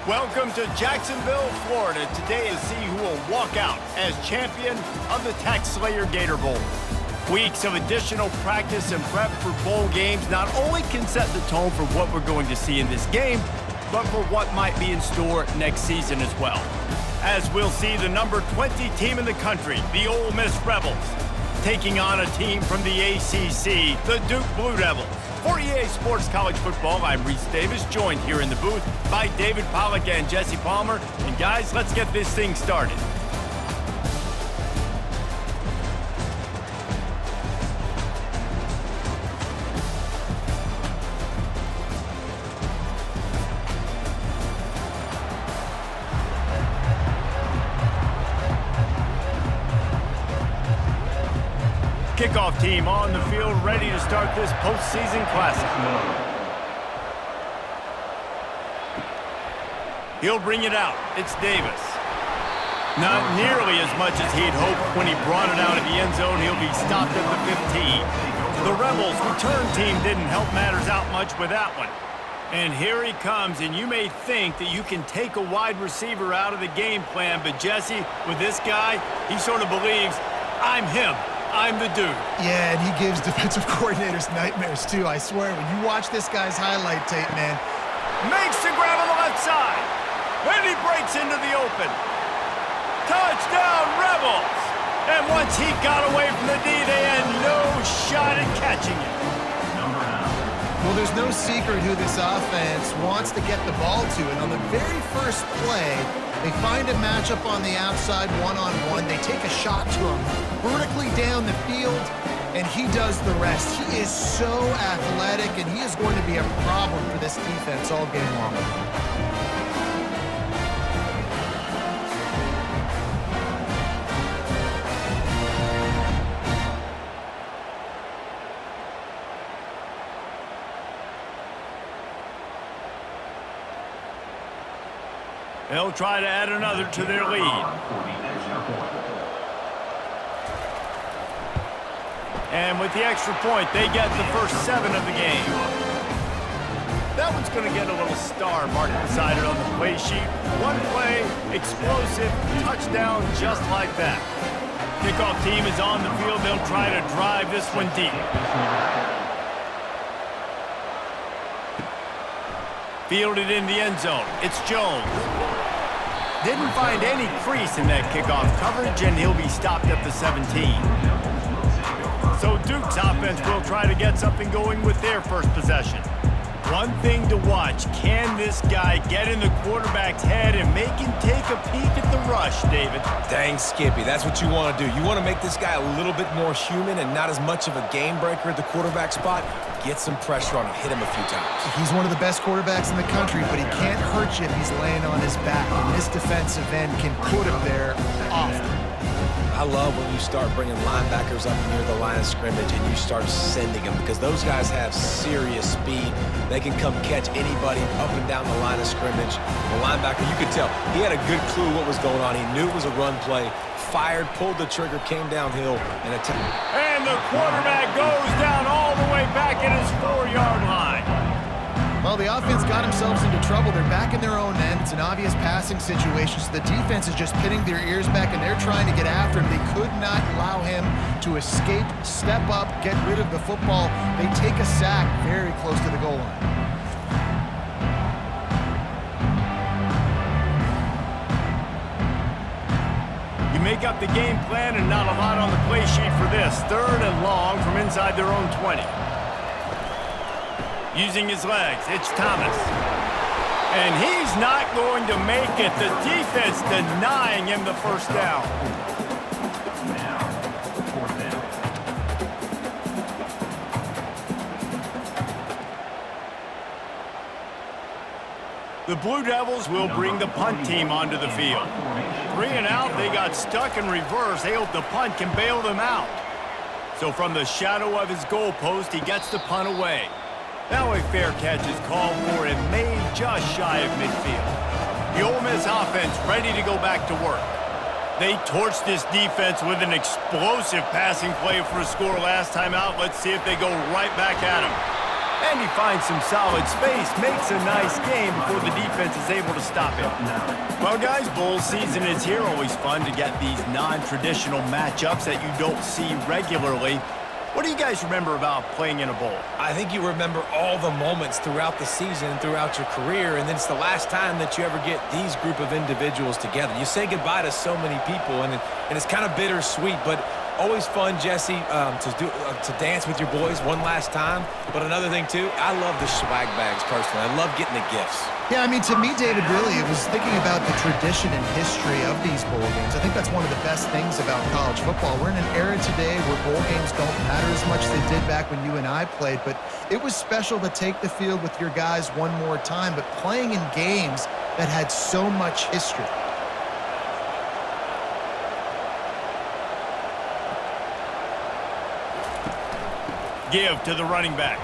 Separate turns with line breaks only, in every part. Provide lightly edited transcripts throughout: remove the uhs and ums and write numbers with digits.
Welcome to Jacksonville, Florida. Today is see who will walk out as champion of the Tax Slayer Gator Bowl. Weeks of additional practice and prep for bowl games not only can set the tone for what we're going to see in this game, but for what might be in store next season as well. As we'll see the number 20 team in the country, the Ole Miss Rebels, taking on a team from the ACC, the Duke Blue Devils. For EA Sports College Football, I'm Reese Davis, joined here in the booth by David Pollack and Jesse Palmer. And guys, let's get this thing started. Kickoff team on the field, ready to start this postseason classic. He'll bring it out. It's Davis. Not nearly as much as he'd hoped when he brought it out of the end zone. He'll be stopped at the 15. The Rebels' return team didn't help matters out much with that one. And here he comes, and you may think that you can take a wide receiver out of the game plan, but Jesse, with this guy, he sort of believes, I'm him. I'm the dude.
Yeah, and he gives defensive coordinators nightmares, too. I swear, when you watch this guy's highlight tape, man.
Makes the grab on the left side. And he breaks into the open. Touchdown, Rebels. And once he got away from the D, they had no shot at catching it.
Well, there's no secret who this offense wants to get the ball to. And on the very first play, they find a matchup on the outside one-on-one. They take a shot to him vertically down the field, and he does the rest. He is so athletic, and he is going to be a problem for this defense all game long.
They'll try to add another to their lead. And with the extra point, they get the first 7 of the game. That one's going to get a little star marked beside it on the play sheet. One play, explosive, touchdown just like that. Kickoff team is on the field. They'll try to drive this one deep. Fielded in the end zone. It's Jones. Didn't find any crease in that kickoff coverage, and he'll be stopped at the 17. So Duke's offense will try to get something going with their first possession. One thing to watch, can this guy get in the quarterback's head and make him take a peek at the rush, David?
Dang, Skippy, that's what you want to do. You want to make this guy a little bit more human and not as much of a game breaker at the quarterback spot. Get some pressure on him, hit him a few times.
He's one of the best quarterbacks in the country, but he can't hurt you if he's laying on his back. And this defensive end can put him there often.
I love when you start bringing linebackers up near the line of scrimmage and you start sending them, because those guys have serious speed. They can come catch anybody up and down the line of scrimmage. The linebacker, you could tell, he had a good clue what was going on. He knew it was a run play, fired, pulled the trigger, came downhill, and attacked.
And the quarterback goes down all the way back at his 4-yard line.
Well, the offense got themselves into trouble. They're back in their own end. It's an obvious passing situation, so the defense is just pinning their ears back, and they're trying to get after him. They could not allow him to escape, step up, get rid of the football. They take a sack very close to the goal line.
You make up the game plan and not a lot on the play sheet for this. 3rd and long from inside their own 20. Using his legs, it's Thomas. And he's not going to make it. The defense denying him the first down. The Blue Devils will bring the punt team onto the field. 3 and out, they got stuck in reverse. They hope the punt can bail them out. So from the shadow of his goalpost, he gets the punt away. Now a fair catch is called for and made just shy of midfield. The Ole Miss offense ready to go back to work. They torched this defense with an explosive passing play for a score last time out. Let's see if they go right back at him. And he finds some solid space, makes a nice game before the defense is able to stop him. Well, guys, bowl season is here. Always fun to get these non-traditional matchups that you don't see regularly. What do you guys remember about playing in a bowl?
I think you remember all the moments throughout the season and throughout your career, and then it's the last time that you ever get these group of individuals together. You say goodbye to so many people, and it's kind of bittersweet, but always fun, Jesse, to dance with your boys one last time. But another thing, too, I love the swag bags personally. I love getting the gifts.
Yeah, I mean, to me, David, really, it was thinking about the tradition and history of these bowl games. I think that's one of the best things about college football. We're in an era today where bowl games don't matter as much as they did back when you and I played, but it was special to take the field with your guys one more time, but playing in games that had so much history.
Give to the running back.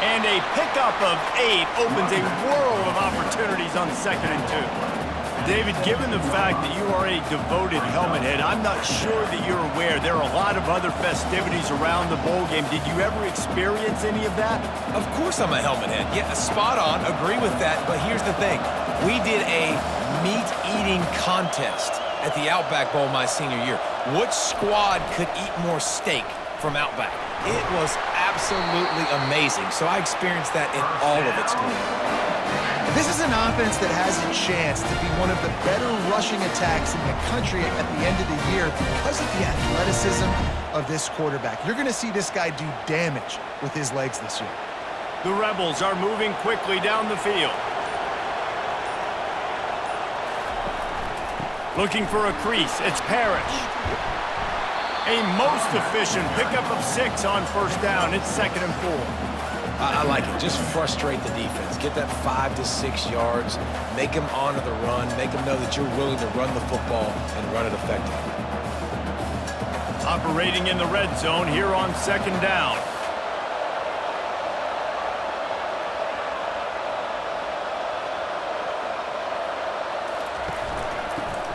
And a pickup of 8 opens a world of opportunities on 2nd and 2. David, given the fact that you are a devoted helmet head, I'm not sure that you're aware there are a lot of other festivities around the bowl game. Did you ever experience any of that?
Of course I'm a helmet head. Yeah, spot on. Agree with that. But here's the thing. We did a meat-eating contest at the Outback Bowl my senior year. Which squad could eat more steak from Outback? It was absolutely amazing. So I experienced that in all of its glory.
This is an offense that has a chance to be one of the better rushing attacks in the country at the end of the year because of the athleticism of this quarterback. You're going to see this guy do damage with his legs this year.
The Rebels are moving quickly down the field. Looking for a crease, it's Parrish. A most efficient pickup of 6 on 1st down. It's 2nd and 4.
I like it. Just frustrate the defense. Get that 5 to 6 yards. Make them honor the run. Make them know that you're willing to run the football and run it effectively.
Operating in the red zone here on 2nd down.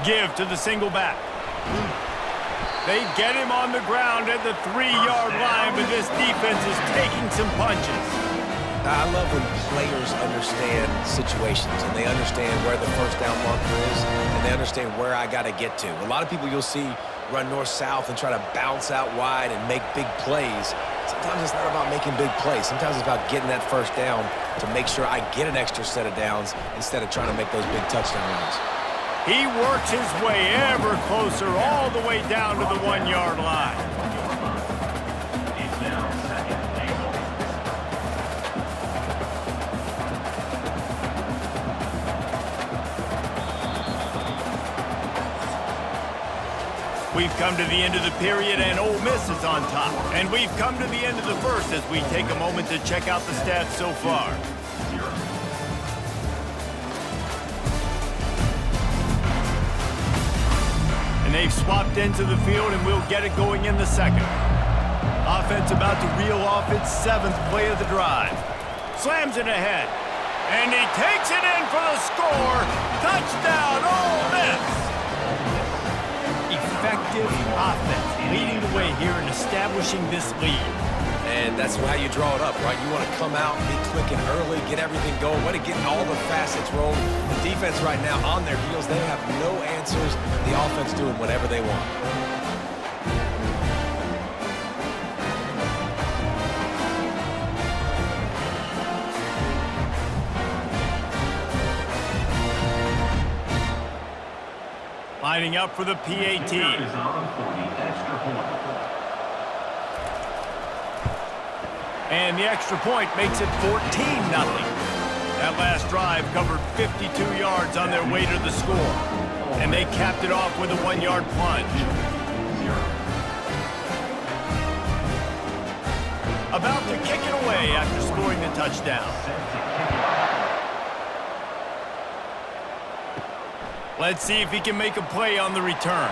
Give to the single back. They get him on the ground at the 3-yard line, but this defense is taking some punches.
I love when players understand situations and they understand where the 1st down marker is and they understand where I got to get to. A lot of people you'll see run north-south and try to bounce out wide and make big plays. Sometimes it's not about making big plays. Sometimes it's about getting that 1st down to make sure I get an extra set of downs instead of trying to make those big touchdown runs.
He works his way ever closer all the way down to the 1-yard line. We've come to the end of the period, and Ole Miss is on top. And we've come to the end of the 1st as we take a moment to check out the stats so far. They've swapped into the field, and we'll get it going in the 2nd. Offense about to reel off its 7th play of the drive. Slams it ahead. And he takes it in for the score. Touchdown, Ole Miss! Effective offense leading the way here and establishing this lead.
And that's how you draw it up, right? You want to come out, be clicking early, get everything going, want to get all the facets rolling. The defense right now on their heels, they have no answers. The offense doing whatever they want.
Lining up for the PAT. And the extra point makes it 14-0. That last drive covered 52 yards on their way to the score. And they capped it off with a 1-yard plunge. About to kick it away after scoring the touchdown. Let's see if he can make a play on the return.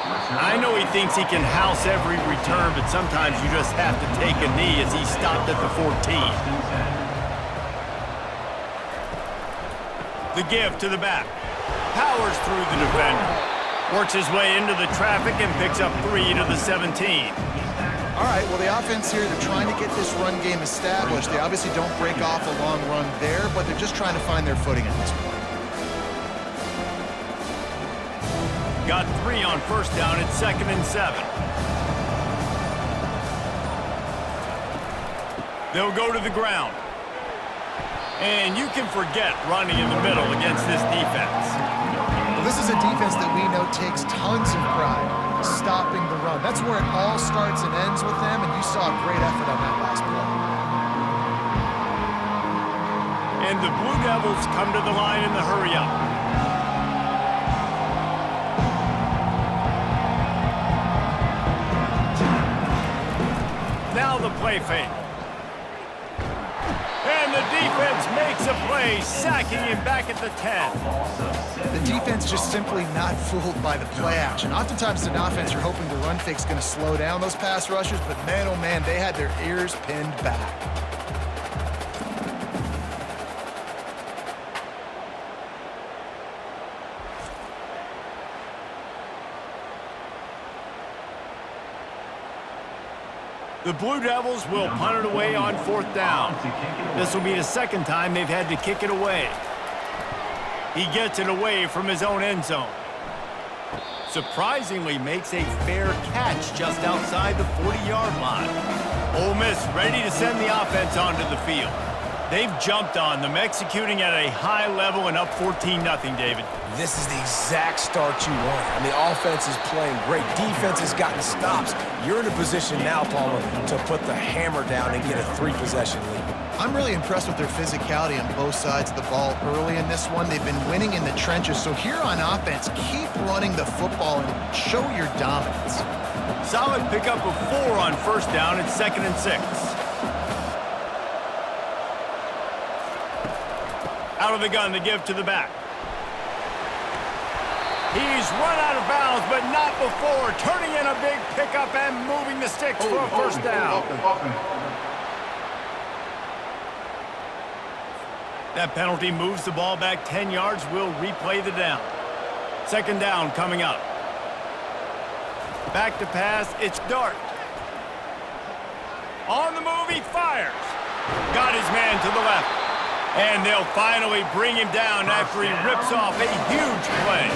I know he thinks he can house every return, but sometimes you just have to take a knee as he stopped at the 14. The give to the back. Powers through the defender. Works his way into the traffic and picks up 3 to the 17.
All right, well, the offense here, they're trying to get this run game established. They obviously don't break off a long run there, but they're just trying to find their footing at this point.
Got 3 on first down. It's 2nd and 7. They'll go to the ground. And you can forget running in the middle against this defense.
Well, this is a defense that we know takes tons of pride stopping the run. That's where it all starts and ends with them, and you saw a great effort on that last play.
And the Blue Devils come to the line in the hurry-up. Now the play fake. And the defense makes a play, sacking him back at the 10.
The defense just simply not fooled by the play action. Oftentimes an offense, you're hoping the run fake's going to slow down those pass rushers, but man, oh man, they had their ears pinned back.
The Blue Devils will punt it away on 4th down. This will be the 2nd time they've had to kick it away. He gets it away from his own end zone. Surprisingly makes a fair catch just outside the 40-yard line. Ole Miss ready to send the offense onto the field. They've jumped on them, executing at a high level and up 14-0, David.
This is the exact start you want. I mean, offense is playing great. Defense has gotten stops. You're in a position now, Palmer, to put the hammer down and get a 3-possession lead.
I'm really impressed with their physicality on both sides of the ball early in this one. They've been winning in the trenches. So here on offense, keep running the football and show your dominance.
Solid pickup of 4 on first down. It's 2nd and 6. Out of the gun to give to the back. He's run out of bounds, but not before. Turning in a big pickup and moving the sticks for a first down. That penalty moves the ball back 10 yards. We'll replay the down. 2nd down coming up. Back to pass. It's Dart. On the move, he fires. Got his man to the left. And they'll finally bring him down after he rips off a huge play.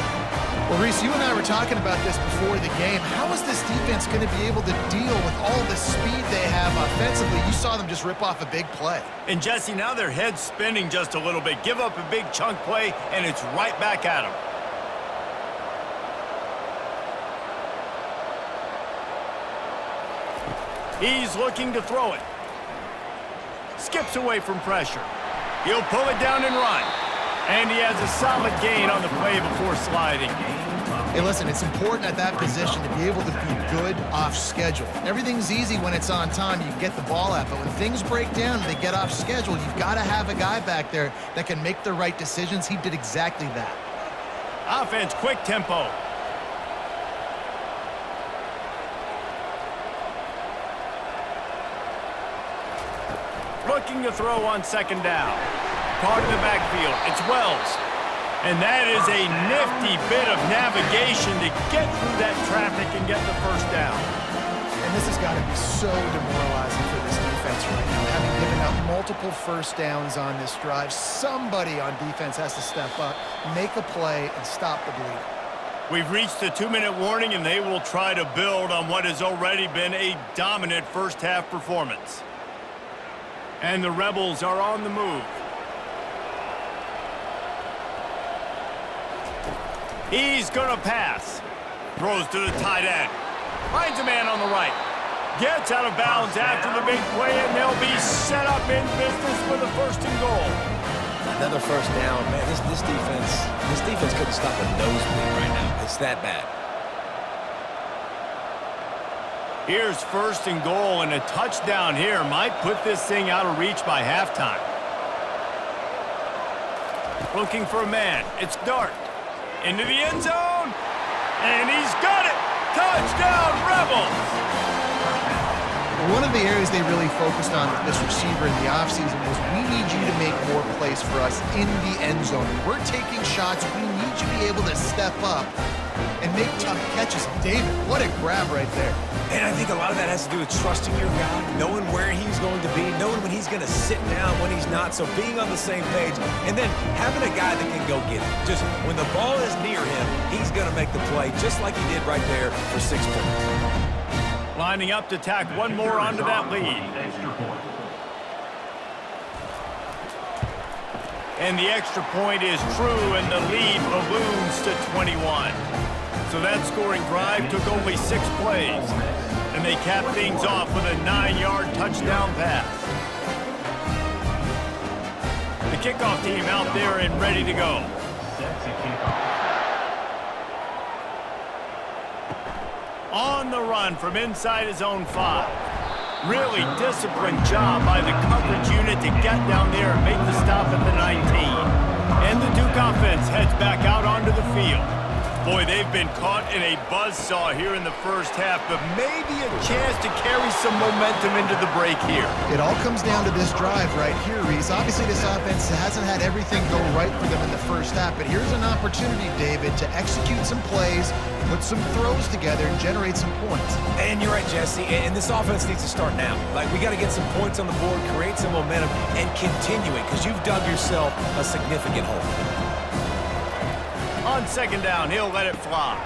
Well, Reese, you and I were talking about this before the game. How is this defense going to be able to deal with all the speed they have offensively? You saw them just rip off a big play.
And, Jesse, now their head's spinning just a little bit. Give up a big chunk play, and it's right back at them. He's looking to throw it. Skips away from pressure. He'll pull it down and run. And he has a solid gain on the play before sliding.
Hey, listen, it's important at that position to be able to be good off schedule. Everything's easy when it's on time, you get the ball out. But when things break down and they get off schedule, you've got to have a guy back there that can make the right decisions. He did exactly that.
Offense, quick tempo. Looking to throw on 2nd down. Caught in the backfield. It's Wells. And that is a nifty bit of navigation to get through that traffic and get the first down.
And this has got to be so demoralizing for this defense right now. Having given up multiple first downs on this drive, somebody on defense has to step up, make a play, and stop the bleeding.
We've reached the 2-minute warning, and they will try to build on what has already been a dominant first-half performance. And the Rebels are on the move. He's going to pass. Throws to the tight end. Finds a man on the right. Gets out of bounds after the big play, and they'll be set up in business with a 1st and goal.
Another first down. Man, this defense couldn't stop a nosebleed right now. It's that bad.
Here's 1st and goal, and a touchdown here might put this thing out of reach by halftime. Looking for a man. It's Dart. Into the end zone. And he's got it. Touchdown, Rebels.
One of the areas they really focused on with this receiver in the offseason was we need you to make more plays for us in the end zone. We're taking shots. We need you to be able to step up and make tough catches. David, what a grab right there.
And I think a lot of that has to do with trusting your guy, knowing where he's going to be, knowing when he's going to sit down, when he's not, so being on the same page, and then having a guy that can go get it. Just when the ball is near him, he's going to make the play, just like he did right there for 6 points.
Lining up to tack one more onto that lead. And the extra point is true, and the lead balloons to 21. So that scoring drive took only 6 plays, and they capped things off with a 9-yard touchdown pass. The kickoff team out there and ready to go. On the run from inside his own 5. Really disciplined job by the coverage unit to get down there and make the stop at the 19. And the Duke offense heads back out onto the field. Boy, they've been caught in a buzzsaw here in the first half, but maybe a chance to carry some momentum into the break here.
It all comes down to this drive right here, Reese. Obviously, this offense hasn't had everything go right for them in the first half, but here's an opportunity, David, to execute some plays, put some throws together, and generate some points.
And you're right, Jesse, and this offense needs to start now. Like, we got to get some points on the board, create some momentum, and continue it, because you've dug yourself a significant hole.
On second down, he'll let it fly.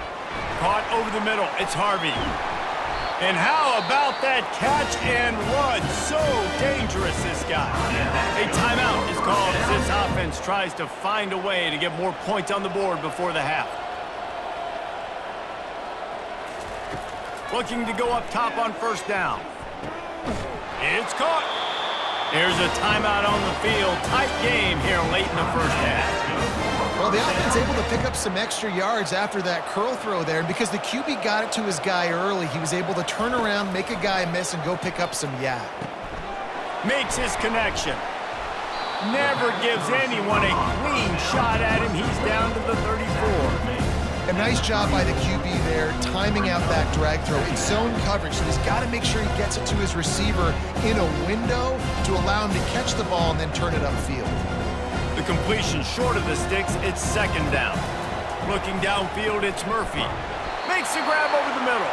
Caught over the middle, it's Harvey. And how about that catch and run? So dangerous, this guy. A timeout is called as this offense tries to find a way to get more points on the board before the half. Looking to go up top on first down. It's caught. There's a timeout on the field. Tight game here late in the first half.
Well, the offense able to pick up some extra yards after that curl throw there, and because the QB got it to his guy early, he was able to turn around, make a guy miss, and go pick up some yak.
Makes his connection. Never gives anyone a clean shot at him. He's down to the 34.
A nice job by the QB there, timing out that drag throw. It's zone coverage, so he's got to make sure he gets it to his receiver in a window to allow him to catch the ball and then turn it upfield.
The completion short of the sticks, it's second down. Looking downfield, it's Murphy. Makes the grab over the middle.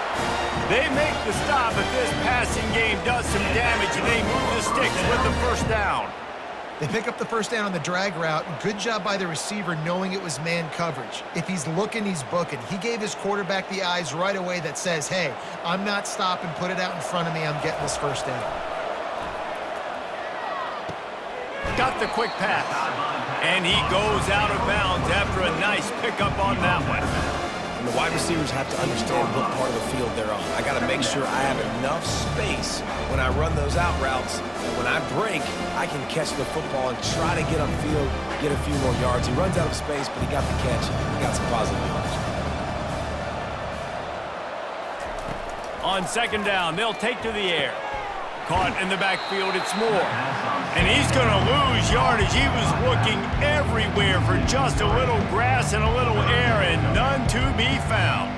They make the stop, but this passing game does some damage, and they move the sticks with the first down.
They pick up the first down on the drag route. Good job by the receiver knowing it was man coverage. If he's looking, he's booking. He gave his quarterback the eyes right away that says, hey, I'm not stopping, put it out in front of me, I'm getting this first down.
Got the quick pass. And he goes out of bounds after a nice pickup on that one.
And the wide receivers have to understand what part of the field they're on. I got to make sure I have enough space when I run those out routes, and when I break, I can catch the football and try to get upfield, get a few more yards. He runs out of space, but he got the catch. He got some positive yards.
On second down, they'll take to the air. Caught in the backfield, it's Moore. And he's going to lose yardage. He was looking everywhere for just a little grass and a little air, and none to be found.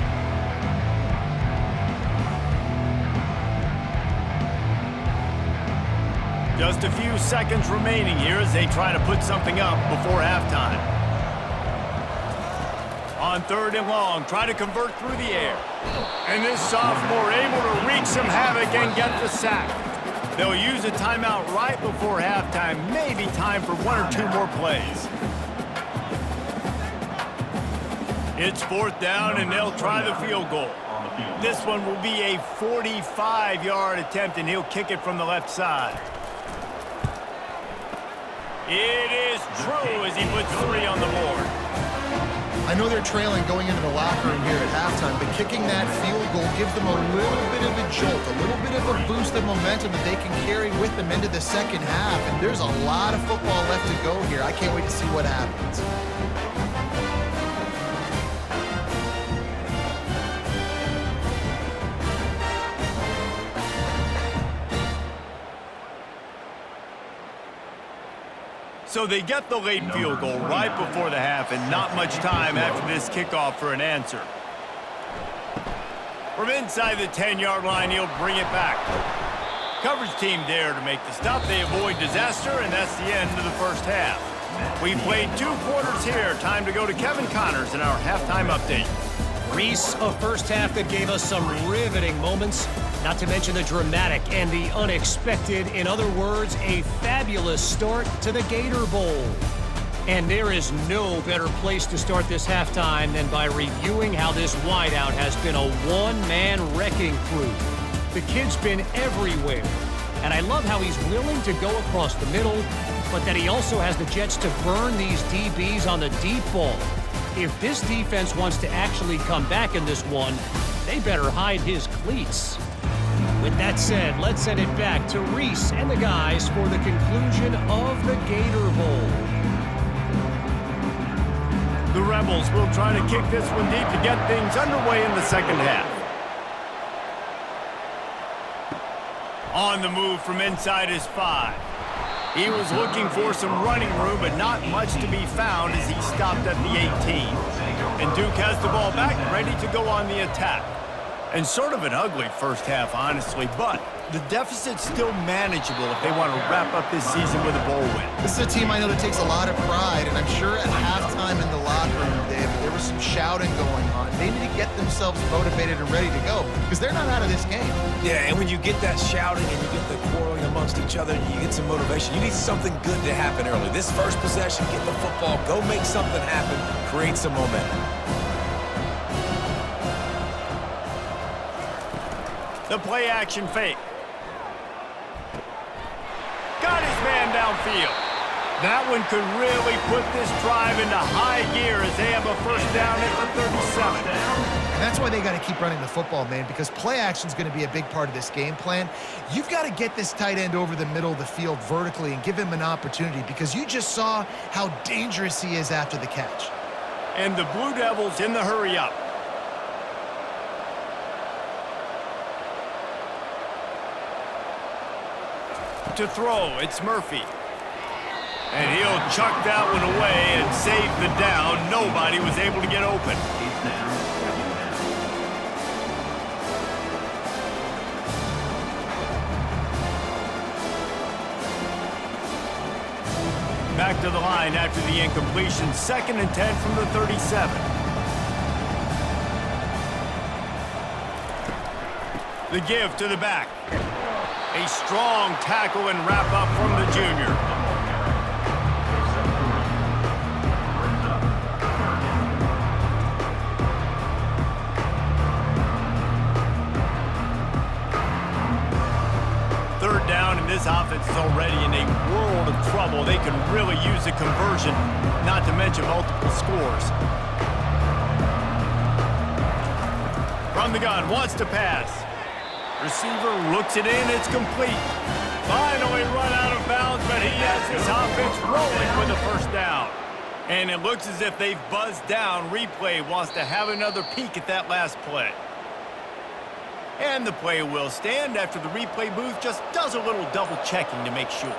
Just a few seconds remaining here as they try to put something up before halftime. On third and long, try to convert through the air. And this sophomore able to wreak some havoc and get the sack. They'll use a timeout right before halftime, maybe time for 1 or 2 more plays. It's fourth down, and they'll try the field goal. This one will be a 45-yard attempt, and he'll kick it from the left side. It is true as he puts 3 on the board.
I know they're trailing going into the locker room here at halftime, but kicking that field goal gives them a little bit of a jolt, a little bit of a boost of momentum that they can carry with them into the second half. And there's a lot of football left to go here. I can't wait to see what happens.
So they get the late field goal right before the half, and not much time after this kickoff for an answer. From inside the 10-yard line, he'll bring it back. Coverage team there to make the stop. They avoid disaster, and that's the end of the first half. We've played 2 quarters here. Time to go to Kevin Connors in our halftime update.
Reese, a first half that gave us some riveting moments, not to mention the dramatic and the unexpected. In other words, a fabulous start to the Gator Bowl. And there is no better place to start this halftime than by reviewing how this wideout has been a one-man wrecking crew. The kid's been everywhere, and I love how he's willing to go across the middle, but that he also has the jets to burn these DBs on the deep ball. If this defense wants to actually come back in this one, they better hide his cleats. With that said, let's send it back to Reese and the guys for the conclusion of the Gator Bowl.
The Rebels will try to kick this one deep to get things underway in the second half. On the move from inside his 5. He was looking for some running room, but not much to be found as he stopped at the 18. And Duke has the ball back, ready to go on the attack. And sort of an ugly first half, honestly, but the deficit's still manageable if they want to wrap up this season with a bowl win.
This is a team I know that takes a lot of pride, and I'm sure at halftime in the locker room, Dave, there was some shouting going on. They need to get themselves motivated and ready to go, because they're not out of this game.
Yeah, and when you get that shouting and you get the quarreling amongst each other, you get some motivation. You need something good to happen early. This first possession, get the football, go make something happen, create some momentum.
The play action fake. Got his man downfield. That one could really put this drive into high gear as they have a first down at the 37.
And that's why they got to keep running the football, man, because play action is going to be a big part of this game plan. You've got to get this tight end over the middle of the field vertically and give him an opportunity, because you just saw how dangerous he is after the catch.
And the Blue Devils in the hurry up. To throw, it's Murphy. And he'll chuck that one away and save the down. Nobody was able to get open. Back to the line after the incompletion. 2nd and 10 from the 37. The give to the back. A strong tackle and wrap up from the junior. Third down, and this offense is already in a world of trouble. They can really use a conversion, not to mention multiple scores. From the gun, wants to pass. Receiver looks it in, it's complete. Finally run out of bounds, but he has his offense rolling with a first down. And it looks as if they've buzzed down. Replay wants to have another peek at that last play. And the play will stand after the replay booth just does a little double checking to make sure.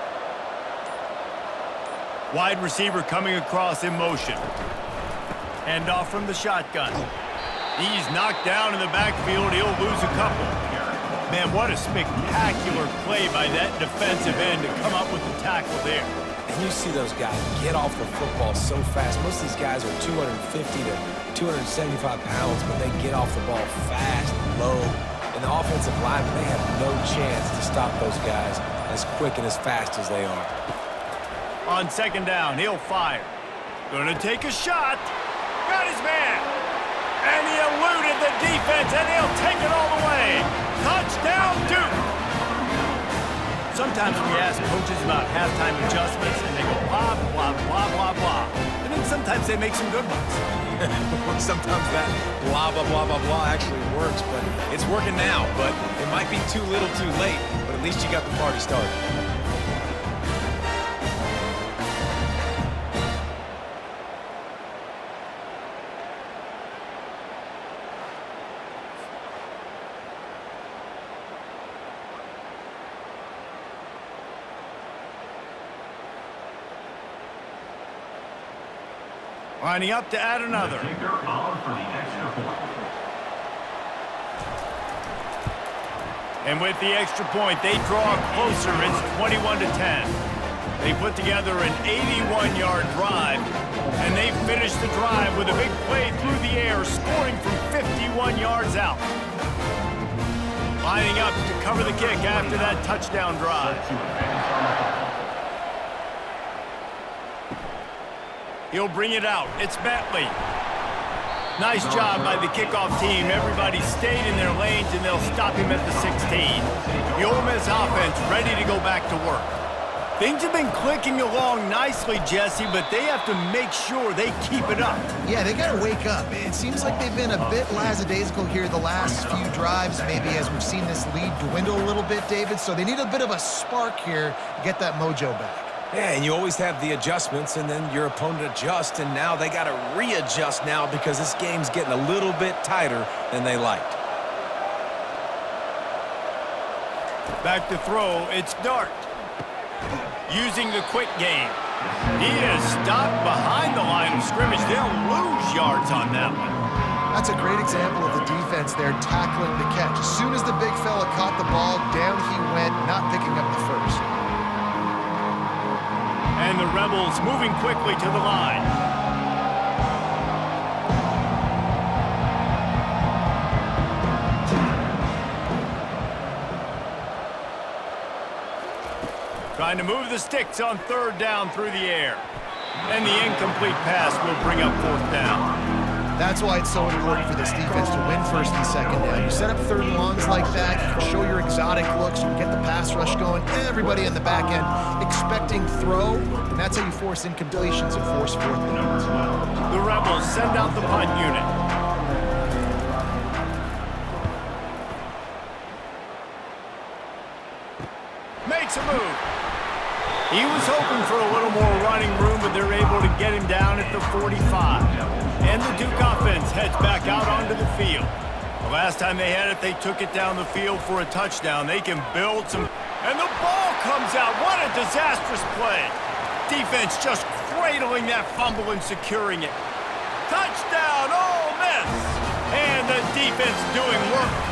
Wide receiver coming across in motion. Hand off from the shotgun. He's knocked down in the backfield. He'll lose a couple. Man, what a spectacular play by that defensive end to come up with the tackle there.
And you see those guys get off the football so fast. Most of these guys are 250 to 275 pounds, but they get off the ball fast, low. And the offensive linemen, they have no chance to stop those guys as quick and as fast as they are.
On 2nd down, he'll fire. Gonna take a shot. Got his man. And he eluded the defense, and he'll take it all the way. Touchdown, Duke! Sometimes we ask coaches about halftime adjustments, and they go blah, blah, blah, blah, blah. And then sometimes they make some good ones.
Sometimes that blah, blah, blah, blah, blah actually works, but it's working now. But it might be too little too late, but at least you got the party started.
Lining up to add another. And with the extra point, they draw closer. It's 21-10. They put together an 81-yard drive, and they finished the drive with a big play through the air, scoring from 51 yards out. Lining up to cover the kick after that touchdown drive. He'll bring it out. It's Bentley. Nice job by the kickoff team. Everybody stayed in their lanes, and they'll stop him at the 16. The Ole Miss offense ready to go back to work. Things have been clicking along nicely, Jesse, but they have to make sure they keep it up.
Yeah, they got to wake up. It seems like they've been a bit lackadaisical here the last few drives, maybe as we've seen this lead dwindle a little bit, David. So they need a bit of a spark here to get that mojo back.
Yeah, and you always have the adjustments, and then your opponent adjusts, and now they got to readjust now because this game's getting a little bit tighter than they liked.
Back to throw, it's Dart. Using the quick game. He is stopped behind the line of scrimmage. They'll lose yards on that one.
That's a great example of the defense there tackling the catch. As soon as the big fella caught the ball, down he went, not picking up the first.
And the Rebels moving quickly to the line. Trying to move the sticks on third down through the air. And the incomplete pass will bring up fourth down.
That's why it's so important for this defense to win first and second down. You set up third and longs like that, you can show your exotic looks, you can get the pass rush going, everybody in the back end expecting throw, and that's how you force incompletions and force fourth downs.
The Rebels send out the punt unit. Makes a move. He was hoping for a little more running room, but they're able to get him down at the 45. And the Duke offense heads back out onto the field. The last time they had it, they took it down the field for a touchdown. They can build some... And the ball comes out. What a disastrous play. Defense just cradling that fumble and securing it. Touchdown, Ole Miss! And the defense doing work.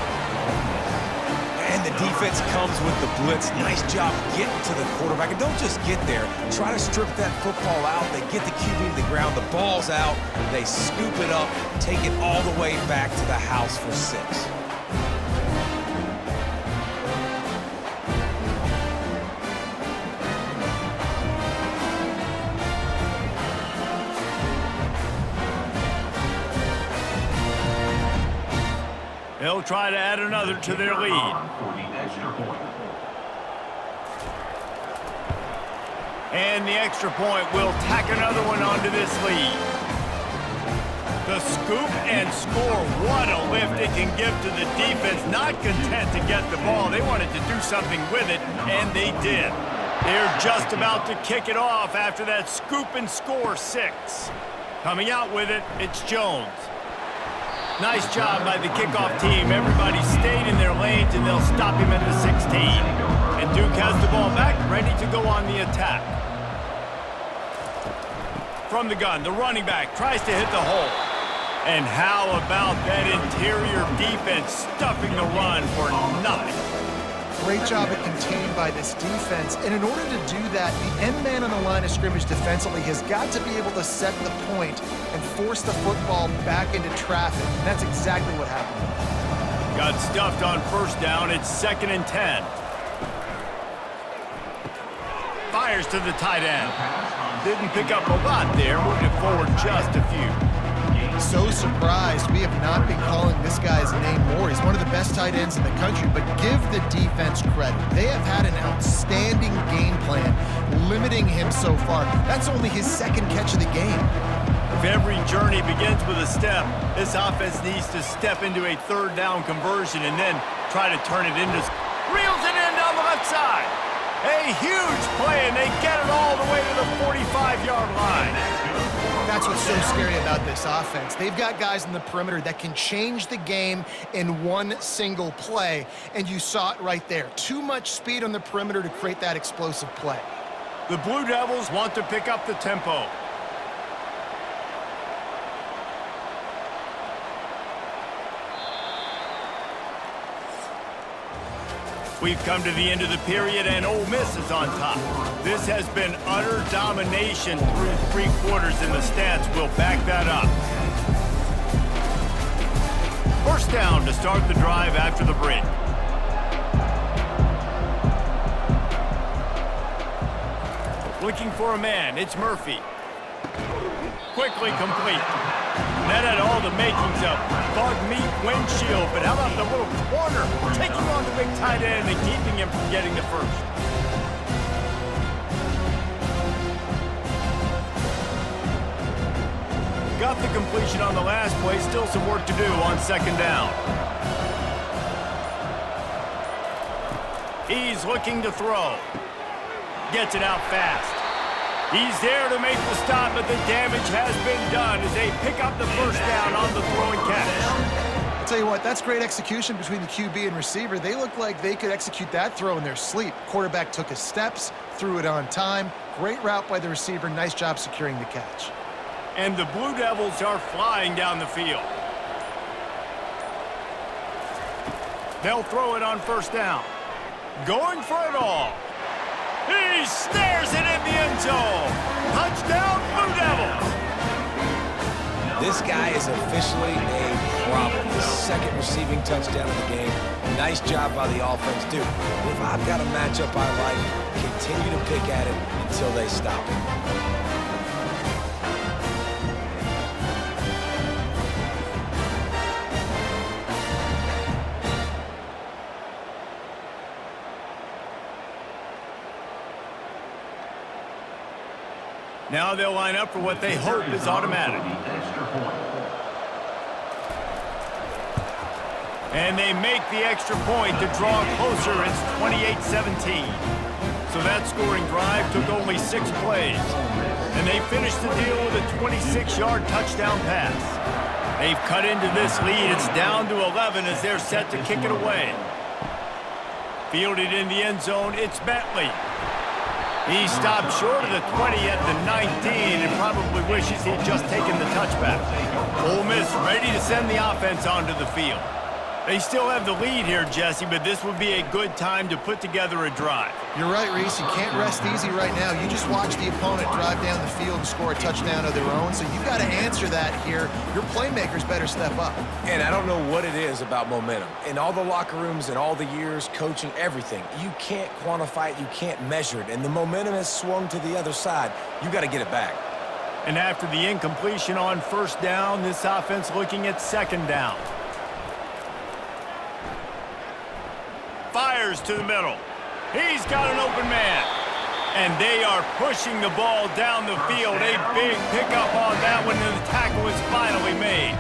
And the defense comes with the blitz. Nice job getting to the quarterback. And don't just get there. Try to strip that football out. They get the QB to the ground. The ball's out. They scoop it up, take it all the way back to the house for 6.
They'll try to add another to their lead. And the extra point will tack another one onto this lead. The scoop and score. What a lift it can give to the defense. Not content to get the ball. They wanted to do something with it, and they did. They're just about to kick it off after that scoop and score 6. Coming out with it, it's Jones. Nice job by the kickoff team. Everybody stayed in their lanes, and they'll stop him at the 16. And Duke has the ball back, ready to go on the attack. From the gun, the running back tries to hit the hole. And how about that interior defense stuffing the run for nothing?
Great job at contained by this defense. And in order to do that, the end man on the line of scrimmage defensively has got to be able to set the point and force the football back into traffic. And that's exactly what happened.
Got stuffed on first down. It's 2nd and 10. Fires to the tight end. Didn't pick up a lot there. Moved it forward just a few.
So surprised we have not been calling this guy's name more. He's one of the best tight ends in the country, but give the defense credit. They have had an outstanding game plan, limiting him so far. That's only his 2nd catch of the game.
If every journey begins with a step, this offense needs to step into a 3rd down conversion and then try to turn it into... Reels it in down the left side. A huge play, and they get it all the way to the 45-yard line.
That's what's so scary about this offense. They've got guys in the perimeter that can change the game in one single play, and you saw it right there. Too much speed on the perimeter to create that explosive play.
The Blue Devils want to pick up the tempo. We've come to the end of the period, and Ole Miss is on top. This has been utter domination through 3 quarters, and the stats will back that up. First down to start the drive after the break. Looking for a man, it's Murphy. Quickly complete. That had all the makings of bug meat windshield, but how about the little corner taking on the big tight end and keeping him from getting the first? Got the completion on the last play, still some work to do on second down. He's looking to throw. Gets it out fast. He's there to make the stop, but the damage has been done as they pick up the first down on the throw and catch.
I'll tell you what, that's great execution between the QB and receiver. They look like they could execute that throw in their sleep. Quarterback took his steps, threw it on time. Great route by the receiver. Nice job securing the catch.
And the Blue Devils are flying down the field. They'll throw it on first down. Going for it all. He snares it in the end zone. Touchdown, Blue Devils.
This guy is officially a problem. The second receiving touchdown of the game. Nice job by the offense. Dude, if I've got a matchup I like, continue to pick at it until they stop it.
Now they'll line up for what they hope is automatic. And they make the extra point to draw closer. It's 28-17. So that scoring drive took only 6 plays. And they finished the deal with a 26-yard touchdown pass. They've cut into this lead. It's down to 11 as they're set to kick it away. Fielded in the end zone, it's Bentley. He stopped short of the 20 at the 19 and probably wishes he'd just taken the touchback. Ole Miss ready to send the offense onto the field. They still have the lead here, Jesse, but this would be a good time to put together a drive.
You're right, Reese. You can't rest easy right now. You just watch the opponent drive down the field and score a touchdown of their own, so you've got to answer that here. Your playmakers better step up.
And I don't know what it is about momentum. In all the locker rooms and all the years, coaching, everything, you can't quantify it, you can't measure it, and the momentum has swung to the other side. You got to get it back.
And after the incompletion on first down, this offense looking at second down. Fires to the middle. He's got an open man. And they are pushing the ball down the field. A big pickup on that one, and the tackle is finally made.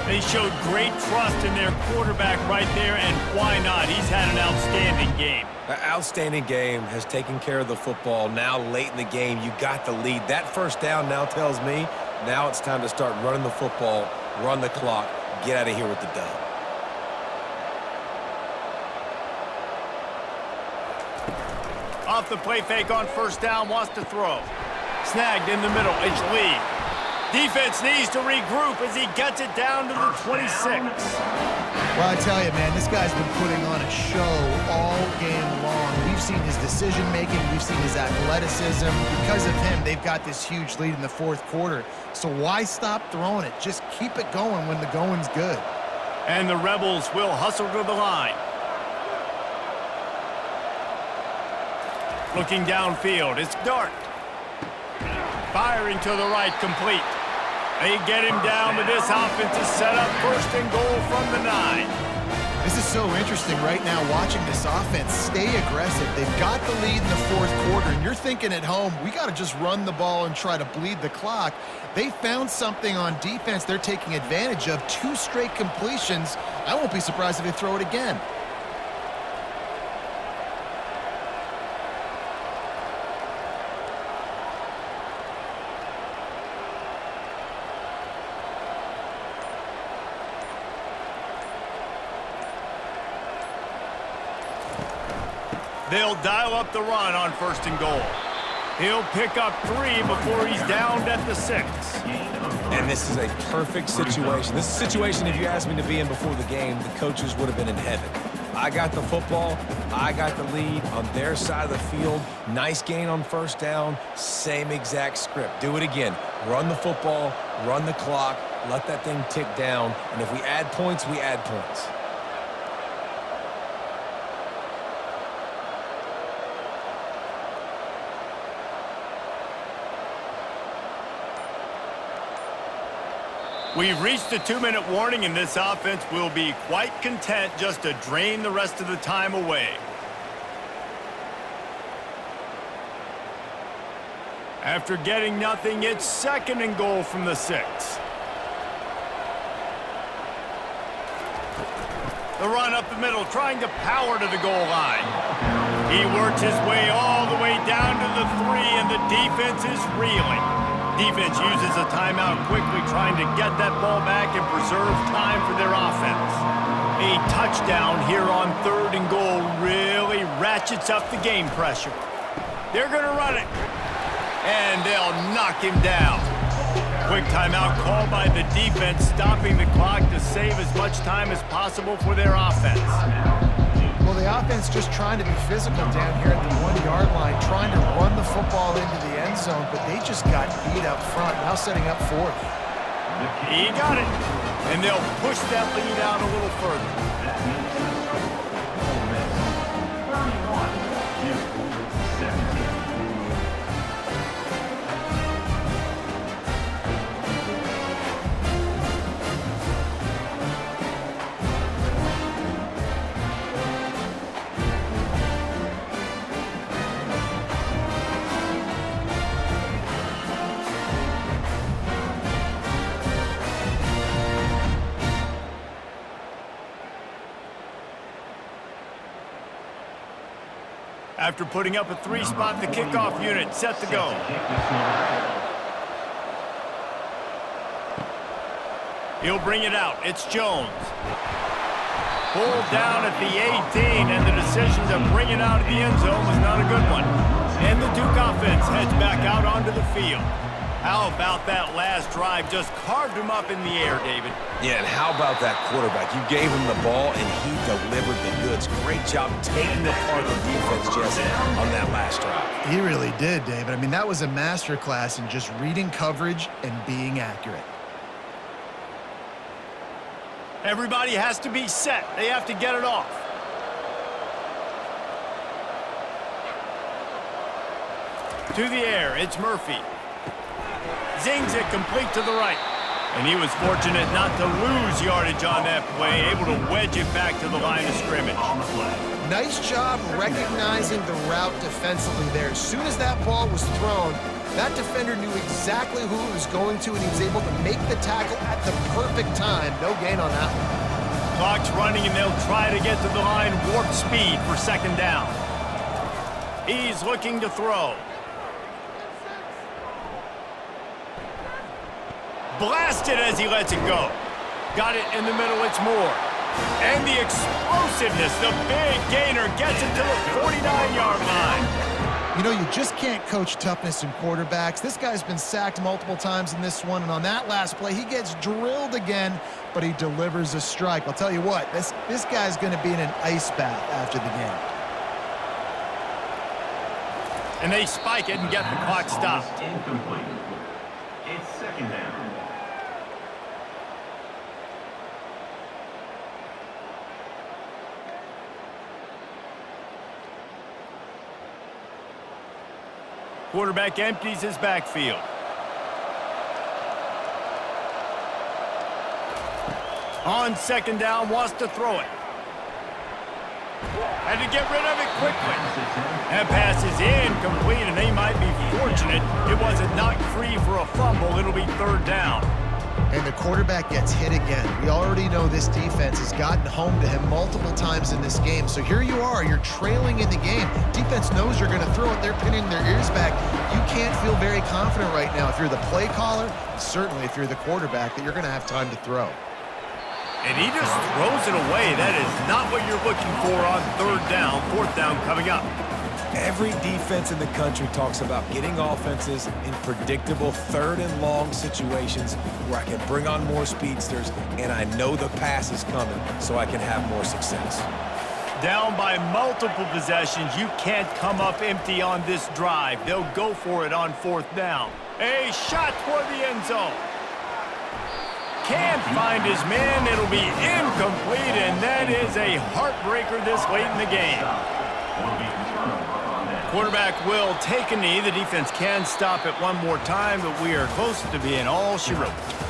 They showed great trust in their quarterback right there, and why not? He's had an outstanding game.
An outstanding game, has taken care of the football. Now late in the game, you got the lead. That first down now tells me now it's time to start running the football, run the clock, get out of here with the dub.
Off the play fake on first down, wants to throw. Snagged in the middle, it's Lee. Defense needs to regroup as he gets it down to the 26.
Well, I tell you, man, this guy's been putting on a show all game long. We've seen his decision-making. We've seen his athleticism. Because of him, they've got this huge lead in the fourth quarter. So why stop throwing it? Just keep it going when the going's good.
And the Rebels will hustle to the line. Looking downfield, it's Dart. Firing to the right, complete. They get him down, but this offense is set up first and goal from the 9.
This is so interesting right now, watching this offense stay aggressive. They've got the lead in the fourth quarter, and you're thinking at home, we got to just run the ball and try to bleed the clock. They found something on defense they're taking advantage of. 2 straight completions. I won't be surprised if they throw it again.
They'll dial up the run on first and goal. He'll pick up 3 before he's downed at the 6.
And this is a perfect situation. This is a situation, if you asked me to be in before the game, the coaches would have been in heaven. I got the football, I got the lead on their side of the field. Nice gain on first down, same exact script. Do it again. Run the football, run the clock, let that thing tick down, and if we add points, we add points.
We've reached the 2-minute warning, and this offense will be quite content just to drain the rest of the time away. After getting nothing, it's 2nd and goal from the 6. The run up the middle, trying to power to the goal line. He works his way all the way down to the 3, and the defense is reeling. Defense uses a timeout quickly, trying to get that ball back and preserve time for their offense. A touchdown here on 3rd and goal really ratchets up the game pressure. They're going to run it, and they'll knock him down. Quick timeout called by the defense, stopping the clock to save as much time as possible for their offense.
Well, the offense just trying to be physical down here at the 1-yard line, trying to run the football into the end zone, but they just got beat up front, now setting up 4th.
He got it, and they'll push that lead out a little further. After putting up a 3-spot, the kickoff unit set to go. He'll bring it out. It's Jones. Pulled down at the 18, and the decision to bring it out of the end zone was not a good one. And the Duke offense heads back out onto the field. How about that last drive? Just carved him up in the air, David.
Yeah, and how about that quarterback? You gave him the ball, and he delivered the goods. Great job taking apart the defense, Jesse, on that last drive.
He really did, David. I mean, that was a masterclass in just reading coverage and being accurate.
Everybody has to be set. They have to get it off. To the air, it's Murphy. Zings it complete to the right. And he was fortunate not to lose yardage on that play, able to wedge it back to the line of scrimmage.
Nice job recognizing the route defensively there. As soon as that ball was thrown, that defender knew exactly who it was going to, and he was able to make the tackle at the perfect time. No gain on that one.
Clock's running, and they'll try to get to the line warp speed for 2nd down. He's looking to throw. Blasted as he lets it go. Got it in the middle, it's Moore. And the explosiveness, the big gainer gets it to the 49-yard line.
You know, you just can't coach toughness in quarterbacks. This guy's been sacked multiple times in this one, and on that last play, he gets drilled again, but he delivers a strike. I'll tell you what, this guy's going to be in an ice bath after the game.
And they spike it and get the clock stopped.
Incomplete. It's 2nd down.
Quarterback empties his backfield. On 2nd down, wants to throw it. Had to get rid of it quickly. That pass is incomplete, and they might be fortunate it wasn't knocked free for a fumble. It'll be 3rd down.
And the quarterback gets hit again. We already know this defense has gotten home to him multiple times in this game. So here you are, you're trailing in the game. Defense knows you're going to throw it. They're pinning their ears back. You can't feel very confident right now if you're the play caller, certainly if you're the quarterback, that you're going to have time to throw.
And he just throws it away. That is not what you're looking for on 3rd down. 4th down coming up.
Every defense in the country talks about getting offenses in predictable 3rd and long situations where I can bring on more speedsters and I know the pass is coming so I can have more success.
Down by multiple possessions, you can't come up empty on this drive. They'll go for it on 4th down. A shot toward the end zone. Can't find his man. It'll be incomplete, and that is a heartbreaker this late in the game. Quarterback will take a knee. The defense can stop it one more time, but we are close to being all she wrote.